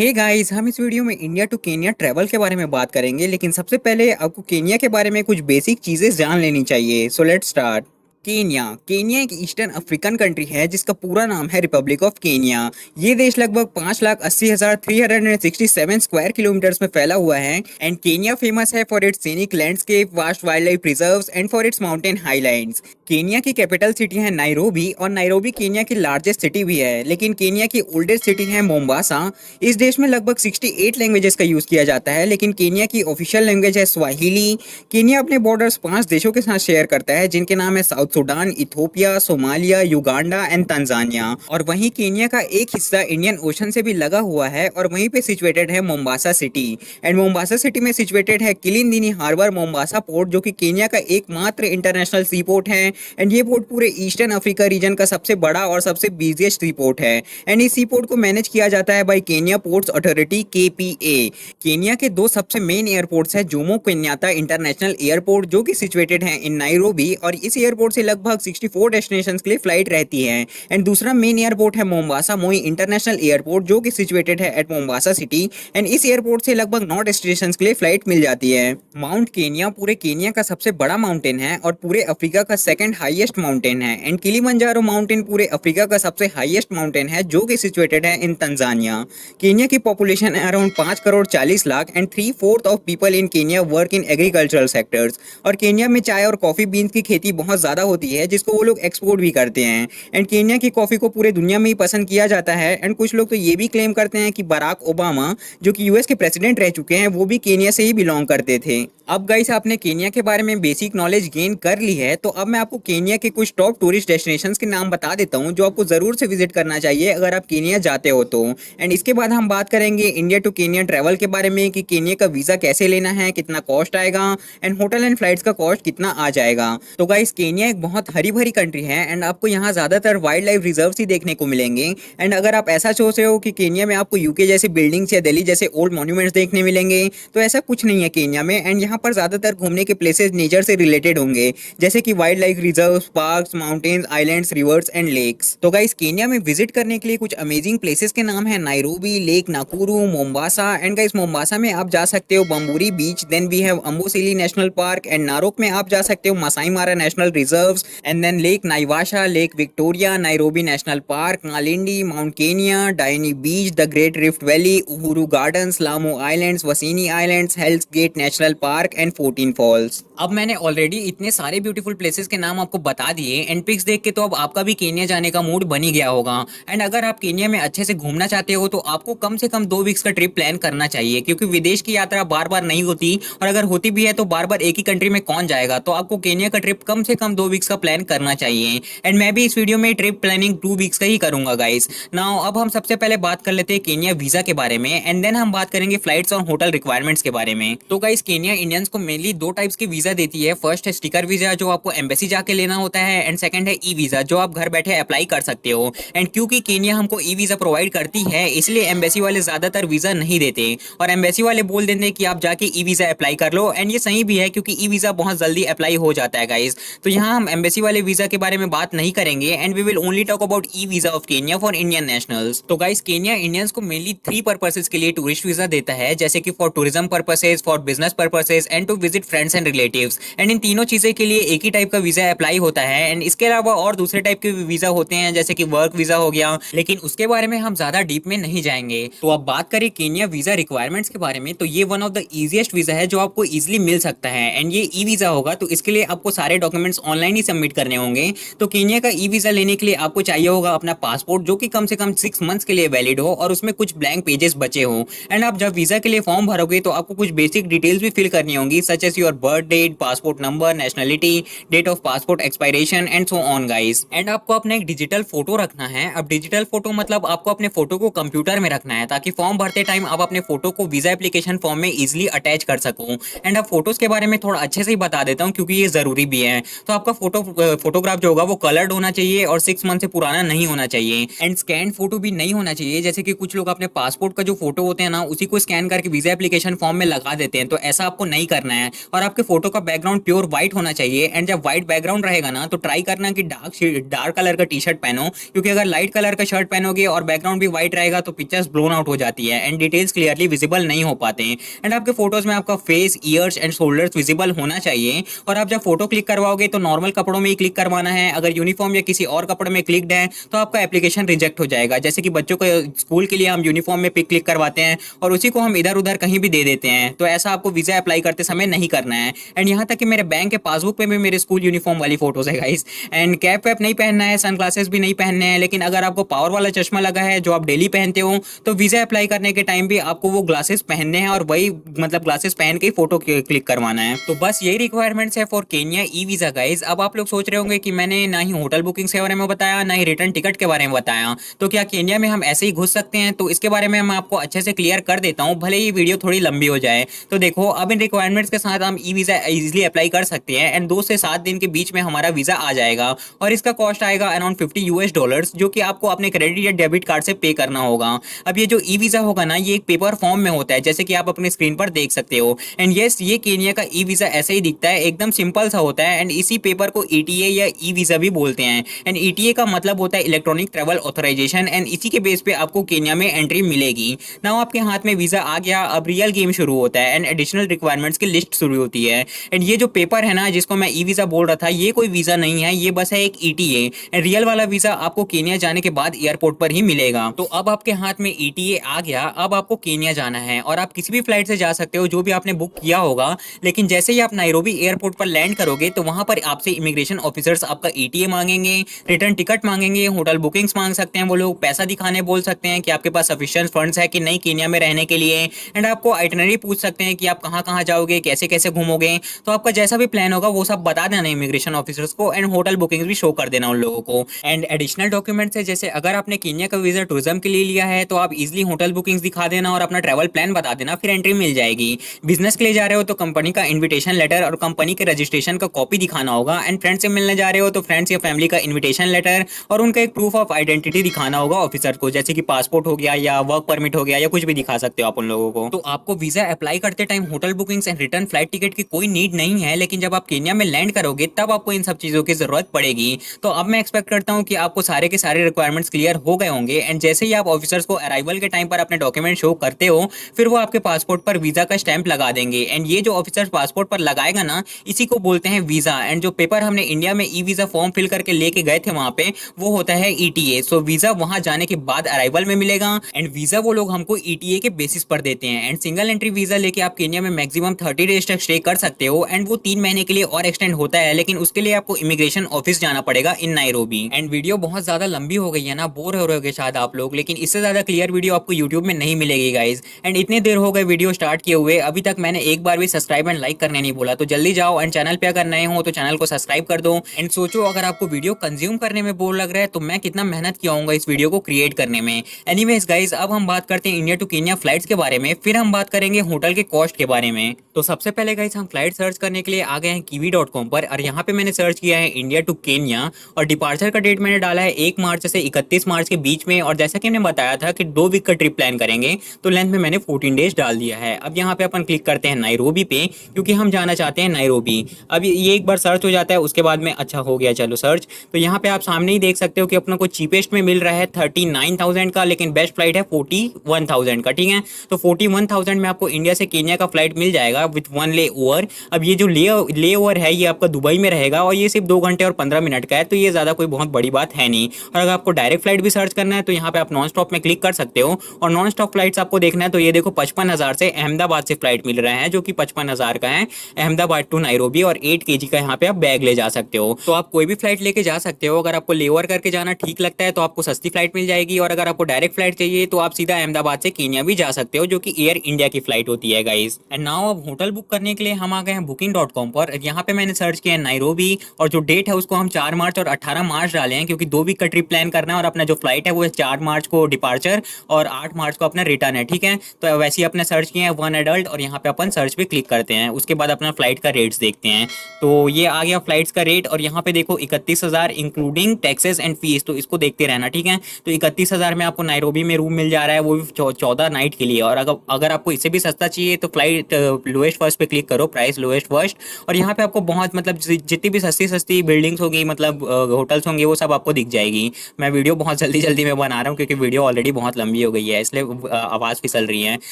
Hey guys, हम इस video में इंडिया टू केन्या ट्रैवल के बारे में बात करेंगे। लेकिन सबसे पहले आपको केन्या के बारे में कुछ बेसिक चीजें जान लेनी चाहिए। So let's start. Kenya Kenya एक ईस्टर्न अफ्रीकन कंट्री है जिसका पूरा नाम है रिपब्लिक ऑफ केन्या। ये देश लगभग 5,80,367 स्क्वायर किलोमीटर्स में फैला हुआ है। एंड केन्या फेमस है for its scenic landscape, vast wild life reserves and for its mountain highlands. Kenya की कैपिटल सिटी है नाइरोबी और नाइरोबी केन्या की लार्जेस्ट सिटी भी है। लेकिन केन्या की ओल्डेस्ट सिटी है मोम्बासा। इस देश में लगभग 68 लैंग्वेजेस का यूज किया जाता है, लेकिन केन्या की ऑफिशियल लैंग्वेज है स्वाहिली। केन्या अपने बॉर्डर्स 5 देशों के साथ शेयर करता है, जिनके नाम है south Sudan, Ethiopia, Somalia, Uganda and Tanzania. और वहीं केन्या का एक हिस्सा इंडियन ओशन से भी लगा हुआ है और वहीं पे सिचुएटेड है Mombasa city. And Mombasa city में सिचुएटेड है किलिंदिनी हार्बर मोम्बासा पोर्ट, जो कि केन्या का एकमात्र इंटरनेशनल सी पोर्ट है। एंड ये पोर्ट पूरे ईस्टर्न अफ्रीका रीजन का सबसे बड़ा और सबसे बिजिएस्ट सी पोर्ट है। एंड इस सी पोर्ट को मैनेज किया जाता है by Kenya ports authority KPA। Kenya के दो सबसे मेन एयरपोर्ट्स है जोमो केन्याता इंटरनेशनल एयरपोर्ट, जो कि सिचुएटेड है इन नाइरोबी, और इस एयरपोर्ट से लगभग 64 डेस्टिनेशंस के लिए फ्लाइट रहती है। एंड दूसरा मेन एयरपोर्ट है मोम्बासा मोई इंटरनेशनल एयरपोर्ट, जो कि सिचुएटेड है एट मोम्बासा सिटी। एंड इस एयरपोर्ट से लगभग 9 डेस्टिनेशंस के लिए फ्लाइट मिल जाती है। माउंट केन्या पूरे केन्या का सबसे बड़ा माउंटेन है और पूरे अफ्रीका का सेकंड हाईएस्ट माउंटेन है। एंड किलिमंजारो माउंटेन पूरे अफ्रीका का सबसे हाईएस्ट माउंटेन है, जो कि सिचुएटेड है इन तंजानिया। केन्या की पॉपुलेशन है around 5 crore 40 lakh and 3/4 of people in Kenya work in agricultural sectors. और केन्या में चाय और कॉफी बीन्स की खेती बहुत ज्यादा होती है, जिसको वो लोग एक्सपोर्ट भी करते हैं। एंड केन्या की कॉफी को पूरे दुनिया में ही पसंद किया जाता है। एंड कुछ लोग तो ये भी क्लेम करते हैं कि बराक ओबामा, जो कि यूएस के प्रेसिडेंट रह चुके हैं, वो भी केन्या से ही बिलोंग करते थे। अब गाइस, आपने केन्या के बारे में बेसिक नॉलेज गेन कर ली है, तो अब मैं आपको केन्या के कुछ टॉप टूरिस्ट डेस्टिनेशंस के नाम बता देता हूं, जो आपको जरूर से विजिट करना चाहिए अगर आप केन्या जाते हो तो। एंड इसके बाद हम बात करेंगे इंडिया टू केन्या ट्रैवल के बारे में कि केन्या का वीजा कैसे लेना है, कितना कॉस्ट आएगा, एंड होटल एंड फ्लाइट्स का कॉस्ट कितना आ जाएगा। तो गाइस, केन्या एक बहुत हरी भरी कंट्री है एंड आपको यहाँ ज्यादातर वाइल्ड लाइफ रिजर्व ही देखने को मिलेंगे। एंड अगर आप ऐसा सोच रहे हो कि केन्या में आपको यूके जैसे बिल्डिंग्स या दिल्ली जैसे ओल्ड मॉन्यूमेंट्स देखने मिलेंगे, तो ऐसा कुछ नहीं है केन्या में। एंड यहाँ पर ज्यादातर घूमने के प्लेसेस नेचर से रिलेटेड होंगे, जैसे कि wild life reserves, parks, mountains, islands, rivers and lakes. तो गाइस, केन्या में विजिट करने के लिए कुछ अमेजिंग प्लेसेस के नाम है Nairobi, Lake Nakuru, Mombasa. And guys, Mombasa में आप जा सकते हो Bamburi Beach, then we have Amboseli National Park. And Narok में आप जा सकते हो Masai Mara National Reserves, and then Lake Naivasha, Lake Victoria, Nairobi National Park, Malindi, Mount Kenya, tiny Beach, the Great Rift Valley, Uhuru Gardens, Lamu Islands, Wasini Islands, Hell's Gate National Park and 14 falls. अब मैंने already इतने सारे beautiful places के नाम आपको बता दिए and pics देख के तो अब आपका भी केन्या जाने का मूड बन ही गया होगा। एंड अगर आप केन्या में अच्छे से घूमना चाहते हो तो आपको कम से कम 2 वीक्स का ट्रिप प्लान करना चाहिए, क्योंकि विदेश की यात्रा बार बार नहीं होती, और अगर होती भी है तो बार बार एक ही कंट्री में कौन जाएगा। तो आपको केन्या का ट्रिप कम से कम 2 वीक्स का प्लान करना चाहिए। एंड मैं भी इस वीडियो में ट्रिप प्लानिंग 2 वीक्स का ही करूंगा गाइस। नाउ अब हम सबसे पहले बात कर लेते हैं केन्या वीजा के बारे में, एंड देन हम बात करेंगे फ्लाइट्स और होटल रिक्वायरमेंट्स के बारे में। तो गाइस, केन्या इंडियंस को मेनली 2 टाइप्स के वीजा देती है। फर्स्ट है स्टिकर वीजा, जो आपको एम्बेसी जाके लेना होता है, एंड सेकंड है ई वीजा, जो आप घर बैठे अप्लाई कर सकते हो। एंड क्योंकि केन्या हमको ई वीजा प्रोवाइड करती है, इसलिए एम्बेसी वाले ज्यादातर वीजा नहीं देते, और एम्बेसी वाले बोल देते हैं कि आप जाके ई वीजा अप्लाई कर लो। एंड ये सही भी है, क्योंकि ई वीजा बहुत जल्दी अप्लाई हो जाता है गाइस। तो यहाँ हम एम्बेसी वाले वीजा के बारे में बात नहीं करेंगे, and we will only talk about e visa of Kenya for Indian nationals. तो गाइस, केन्या इंडियंस को मेनली 3 पर्पसेस के लिए टूरिस्ट वीजा देता है, जैसे कि for tourism purposes, for business purposes and to visit friends and relatives. And इन तीनों चीजें के लिए एक ही टाइप का वीजा अप्लाई होता है। एंड इसके अलावा और दूसरे टाइप के वीजा होते हैं, जैसे कि वर्क वीजा हो गया, लेकिन उसके बारे में हम ज्यादा डीप में नहीं जाएंगे। तो अब बात करें केन्या वीजा रिक्वायरमेंट्स के बारे में, तो ये one of the easiest visa है जो आपको इजीली मिल सकता है। एंड ये ई वीजा होगा, तो इसके लिए आपको सारे डॉक्यूमेंट्स ऑनलाइन ही सबमिट करने होंगे। तो केन्या का ई वीजा लेने के लिए आपको चाहिए होगा अपना पासपोर्ट, जो कि कम से कम 6 मंथ्स के लिए वैलिड हो और उसमें कुछ ब्लैंक पेजेस बचे हो। एंड आप जब वीजा के लिए फॉर्म भरोगे तो आपको कुछ बेसिक डिटेल्स भी फिल करनी होंगी, such as your birth date, passport number, nationality, date of passport expiration and so on guys. And आपको अपना एक डिजिटल फोटो रखना है। अब डिजिटल फोटो मतलब आपको अपने फोटो को कंप्यूटर में रखना है, ताकि फॉर्म भरते टाइम आप अपने फोटो को वीजा एप्लीकेशन फॉर्म में इजीली अटैच कर सको। एंड अब फोटोज के बारे में थोड़ा अच्छे से ही बता देता हूँ, क्योंकि ये जरूरी भी है। तो आपका फोटोग्राफ जो होगा वो कलर्ड होना चाहिए और 6 मंथ से पुराना नहीं होना चाहिए। एंड स्कैन फोटो भी नहीं होना चाहिए, जैसे कि कुछ लोग अपने पासपोर्ट का जो फोटो होते हैं ना उसी को स्कैन करके वीजा एप्लीकेशन फॉर्म में लगा देते हैं, तो ऐसा आपको नहीं करना है। और आपके फोटो का बैकग्राउंड प्योर व्हाइट होना चाहिए। एंड जब व्हाइट बैकग्राउंड रहेगा ना तो ट्राई करना कि डार्क कलर का टी शर्ट पहनो, क्योंकि अगर लाइट कलर का शर्ट पहनोगे और बैकग्राउंड भी व्हाइट रहेगा तो पिक्चर्स ब्लोन आउट हो जाती है एंड डिटेल्स क्लियरली विजिबल नहीं हो पाते हैं। एंड आपके फोटोज में आपका face, years and shoulders visible होना चाहिए। और आप जब फोटो क्लिक करवाओगे तो नॉर्मल कपड़ों में ही क्लिक करवाना है। अगर यूनिफॉर्म या किसी और कपड़े में क्लिकड है तो आपका एप्लीकेशन रिजेक्ट हो जाएगा। जैसे कि बच्चों को स्कूल के लिए हम यूनिफॉर्म में पिक क्लिक करवाते हैं और उसी को हम इधर उधर कहीं भी दे देते हैं, तो ऐसा आपको वीजा अप्लाई करते समय नहीं करना है। एंड यहाँ तक कि मेरे बैंक के पासबुक पे भी मेरे स्कूल यूनिफॉर्म वाली फोटोज है गाइस। एंड कैप वैप नहीं पहनना है, सन ग्लासेस भी नहीं पहनने हैं। लेकिन अगर आपको पावर वाला चश्मा लगा है जो आप डेली पहनते हो तो वीजा अप्लाई करने के टाइम भी आपको वो ग्लासेस पहनने हैं और वही मतलब ग्लासेस पहन के फोटो क्लिक करवाना है। तो बस यही रिक्वायरमेंट्स है for Kenya e visa guys. अब आप लोग सोच रहे होंगे कि मैंने ना ही होटल बुकिंग्स के बारे में बताया ना ही रिटर्न टिकट के बारे में बताया, तो क्या केन्या में हम ऐसे ही घुस सकते हैं? तो इसके बारे में मैं आपको अच्छे से क्लियर कर देता हूँ, भले ही वीडियो थोड़ी लंबी हो जाए। तो देखो, अब इन रिक्वायरमेंट्स के साथ हम ई वीजा इजीली अप्लाई कर सकते हैं एंड 2 से 7 दिन के बीच में हमारा वीजा आ जाएगा और इसका कॉस्ट आएगा अराउंड $50 जो कि आपको अपने क्रेडिट या डेबिट कार्ड से पे करना होगा। अब ये जो ई वीजा होगा ना ये एक पेपर फॉर्म में होता है, जैसे कि आप अपने स्क्रीन पर देख सकते हो। एंड यस, ये केन्या का ई वीजा ऐसे ही दिखता है, एकदम सिंपल सा होता है। एंड इसी पेपर को ईटीए या ई वीजा भी बोलते हैं। एंड ईटीए का मतलब होता है इलेक्ट्रॉनिक ट्रैवल ऑथराइजेशन। एंड इसी के बेस पे आपको केन्या में एंट्री मिलेगी। नाउ आपके हाथ में वीजा आ गया, अब रियल गेम शुरू होता है एंड एडिशनल रिक्वायरमेंट्स की लिस्ट शुरू होती है। एंड ये जो पेपर है ना जिसको मैं ई वीजा बोल रहा था, ये कोई वीजा नहीं है, ये बस है एक ईटीए। एंड रियल वाला वीजा आपको केन्या जाने के बाद एयरपोर्ट पर ही मिलेगा। तो अब आपके हाथ में ईटीए आ गया, अब आपको केन्या जाना है और आप किसी भी फ्लाइट से जा सकते हो जो भी आपने बुक किया होगा। लेकिन जैसे ही आप नायरोबी एयरपोर्ट पर लैंड करोगे तो वहां पर आपसे इमिग्रेशन ऑफिसर्स आपका ईटीए मांगेंगे, रिटर्न टिकट मांगेंगे, होटल बुकिंग्स मांग सकते हैं वो लोग, पैसा दिखाने बोल सकते हैं कि आपके पास सफिशिएंट फंड्स है कि नहीं केन्या में रहने के लिए। एंड आपको आइटनरी पूछ सकते हैं कि आप कहां कहां जाओगे, कैसे कैसे घूमोगे। तो आपका जैसा भी प्लान होगा वो सब बता देना इमिग्रेशन ऑफिसर्स को एंड होटल बुकिंग्स भी शो कर देना उन लोगों को। एंड एडिशनल डॉक्यूमेंट्स है, जैसे अगर आपने केन्या का वीजा टूरिज्म के लिए लिया है तो आप इजिली होटल बुकिंग्स दिखा देना और अपना ट्रैवल प्लान बता देना, फिर एंट्री मिल जाएगी। बिजनेस के लिए जा रहे हो तो कंपनी का इन्विटेशन लेटर और कंपनी के रजिस्ट्रेशन का कॉपी दिखाना होगा। एंड फ्रेंड्स से मिलने जा रहे हो तो फ्रेंड्स या फैमिली का इन्विटेशन लेटर और उनका एक प्रूफ ऑफ आइडेंटिटी दिखाना होगा ऑफिसर को, जैसे कि पासपोर्ट हो गया या वर्क परमिट हो गया या कुछ भी दिखा सकते हो आप उन लोगों को। तो आपको वीजा अप्लाई करते time hotel bookings and return flight ticket की कोई नीड नहीं है, लेकिन जब आप केन्या में लैंड करोगे तब आपको इन सब चीजों की जरूरत पड़ेगी। तो अब मैं एक्सपेक्ट करता हूँ कि आपको सारे के सारे रिक्वायरमेंट्स क्लियर हो गए होंगे। एंड जैसे ही आप ऑफिसर्स को अराइवल के टाइम पर अपने डॉक्यूमेंट शो करते हो फिर वो आपके पासपोर्ट पर वीजा का स्टैंप लगा देंगे। एंड ये जो ऑफिसर पासपोर्ट पर लगाएगा ना इसी को बोलते हैं वीजा। एंड जो पेपर हमने इंडिया में ई वीजा फॉर्म फिल करके लेके गए थे वहां पे वो होता है ईटीए। सो वीजा वहां जाने के बाद अराइवल में मिलेगा एंड वीजा वो लोग हमको ईटीए के बेसिस पर देते हैं। एंड सिंगल एंट्री वीजा लेके आप केन्या में मैक्सिमम 30 डेज तक स्टे कर सकते हो एंड वो 3 महीने के लिए और एक्सटेंड होता है, लेकिन उसके लिए आपको इमिग्रेशन ऑफिस जाना पड़ेगा इन नायरोबी। एंड वीडियो बहुत ज्यादा लंबी हो गई है ना, बोर हो रहे होगे शायद आप लोग, लेकिन इससे ज्यादा क्लियर वीडियो आपको यूट्यूब में नहीं मिलेगी गाइज। एंड इतने देर हो गए वीडियो स्टार्ट किए हुए, अभी तक मैंने एक बार भी सब्सक्राइब एंड लाइक करने नहीं बोला, तो जल्दी जाओ एंड चैनल पे अगर नए हो तो चैनल को सब्सक्राइब कर दो। एंड सोचो अगर आपको वीडियो कंज्यूम करने में बोर लग रहा है तो मैं कितना मेहनत किया होगा इस वीडियो को क्रिएट करने में। एनीवेज गाइज, अब हम बात करते हैं इंडिया टू केन्या फ्लाइट्स के बारे में, फिर हम बात करेंगे होटल के कॉस्ट के बारे में। तो सबसे पहले गाइज हम फ्लाइट सर्च करने के लिए आ गए हैं kiwi.com पर और यहाँ पे मैंने सर्च किया है इंडिया टू केन्या और डिपार्चर का डेट मैंने डाला है 1 मार्च से 31 मार्च के बीच में। और जैसा कि मैंने बताया था कि 2 वीक का ट्रिप प्लान करेंगे तो लेंथ में मैंने 14 डेज डाल दिया है। अब यहाँ पे अपन क्लिक करते हैं नायरोबी पे, क्योंकि हम जाना चाहते हैं नायरोबी। अब ये एक बार सर्च हो जाता है उसके बाद में अच्छा हो गया चलो सर्च। तो यहाँ पे आप सामने ही देख सकते हो कि अपना को चीपेस्ट में मिल रहा है 39,000 का, लेकिन बेस्ट फ्लाइट है 41,000 का। ठीक है, तो 41,000 में आपको इंडिया से केन्या का फ्लाइट मिल जाएगा विथ 1 ले ओवर। अब ये जो ले ओवर है ये आपका दुबई में रहेगा और ये सिर्फ 2 घंटे और 15 मिनट का है, तो ये ज़्यादा कोई बहुत बड़ी बात है नहीं। और अगर आपको डायरेक्ट फ्लाइट भी सर्च करना है तो यहाँ पे आप नॉन स्टॉप में क्लिक कर सकते हो। और नॉन स्टॉप फ्लाइट्स आपको देखना है तो ये देखो 55,000 से अहमदाबाद से फ्लाइट मिल रहा है जो कि 55,000 का है, अहमदाबाद टू नायरोबी, और 8 kg का यहाँ पे आप बैग ले जा सकते हो। तो आप कोई भी फ्लाइट लेके जा सकते हो। अगर आपको लेओवर करके जाना ठीक लगता है तो आपको सस्ती फ्लाइट मिल जाएगी, और अगर आपको डायरेक्ट फ्लाइट चाहिए तो आप सीधा अहमदाबाद से केन्या भी जा सकते हो जो कि एयर इंडिया की फ्लाइट होती है गाइस। एंड नाउ अब होटल बुक करने के लिए हम आ गए हैं booking.com पर। यहाँ पे मैंने सर्च किया है नायरोबी और जो डेट है उसको हम 4 मार्च और 18 मार्च डाले हैं, क्योंकि 2 वीक का ट्रिप प्लान करना है और अपना जो फ्लाइट है वो 4 मार्च को डिपार्चर और 8 मार्च को अपना रिटर्न है। ठीक है, तो वैसे ही अपने सर्च किए हैं 1 एडल्ट और यहाँ पे अपन सर्च पे क्लिक करते हैं। उसके बाद अपना फ्लाइट का रेट्स देखते हैं। तो ये आ गया फ्लाइट्स का रेट, और यहाँ पे देखो 31,000 इंक्लूडिंग टैक्सेस एंड फीस, तो इसको देखते रहना, ठीक है। तो 31,000 में आपको नायरोबी में रूम मिल जा रहा है, वो भी 14 नाइट के लिए। और अगर आपको इससे भी सस्ता चाहिए तो फ्लाइट लोएस्ट फर्स्ट पे क्लिक करो, प्राइस लोएस्ट फर्स्ट, और यहाँ पे आपको बहुत मतलब जितनी भी सस्ती सस्ती बिल्डिंग्स होगी, मतलब होटल्स होंगे, वो सब आपको दिख जाएगी। मैं वीडियो बहुत जल्दी जल्दी में बना रहा हूँ क्योंकि वीडियो ऑलरेडी बहुत लंबी हो गई है, इसलिए आवाज़ फिसल रही है।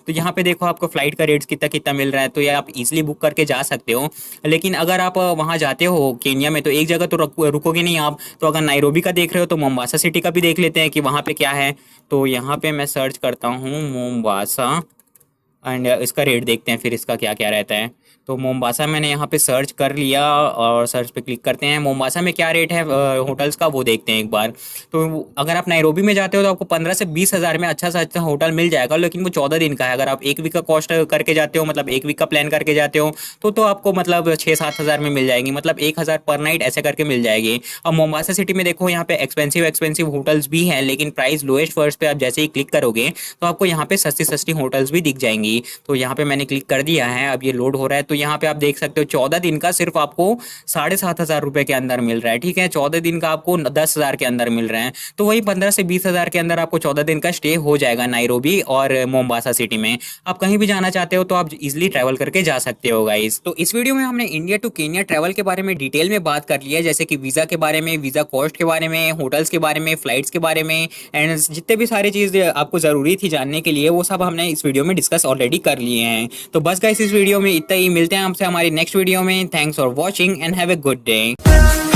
तो यहाँ पे देखो आपको फ्लाइट का रेट्स कितना कितना मिल रहा है, तो ये आप इजीली बुक करके जा सकते हो। लेकिन अगर आप वहाँ जाते हो केन्या में, तो एक जगह तो रुकोगे नहीं आप। तो अगर नायरोबी का देख रहे हो तो मोम्बासा सिटी का भी देख लेते हैं कि वहाँ पे क्या है। तो यहाँ पे मैं सर्च करता हूँ मोम्बासा, एंड इसका रेट देखते हैं फिर इसका क्या क्या रहता है। तो मोम्बासा मैंने यहाँ पे सर्च कर लिया, और सर्च पे क्लिक करते हैं। मोम्बासा में क्या रेट है होटल्स का वो देखते हैं एक बार। तो अगर आप नायरोबी में जाते हो तो आपको 15 से 20 हज़ार में अच्छा सा अच्छा होटल मिल जाएगा, लेकिन वो 14 दिन का है। अगर आप एक वीक का कॉस्ट करके जाते हो, मतलब एक वीक का प्लान करके जाते हो, तो आपको मतलब 6-7 हज़ार में मिल जाएगी, मतलब 1,000 पर नाइट ऐसे करके मिल जाएगी। अब मोम्बासा सिटी में देखो यहाँ पे एक्सपेंसिव एक्सपेंसिव होटल्स भी हैं, लेकिन प्राइस लोएस्ट फर्स्ट पे आप जैसे ही क्लिक करोगे तो आपको यहाँ पे सस्ती सस्ती होटल्स भी दिख जाएंगी। तो यहाँ पे मैंने क्लिक कर दिया है, अब ये लोड हो रहा है। तो यहाँ पे आप देख सकते हो 14 दिन का सिर्फ आपको 7,500 रुपए के अंदर मिल रहा है, ठीक है। 14 दिन का आपको 10,000 के अंदर मिल रहा है। तो वही 15 से 20 हज़ार के अंदर आपको 14 दिन का स्टे हो जाएगा नायरोबी और मोम्बासा सिटी में। आप कहीं भी जाना चाहते हो तो आप इजिली ट्रैवल करके जा सकते हो गाइस। तो इस वीडियो में हमने इंडिया टू केन्या ट्रैवल के बारे में डिटेल में बात कर लिया, जैसे कि वीजा के बारे में, वीजा कॉस्ट के बारे में, होटल्स के बारे में, फ्लाइट्स के बारे में, एंड जितने भी सारी चीज आपको जरूरी थी जानने के लिए, वो सब हमने इस वीडियो में डिस्कस ऑलरेडी कर लिए हैं। तो बस गाइस इस वीडियो में इतना ही, मिलते हैं आपसे हमारी नेक्स्ट वीडियो में। Thanks for watching and have a good day.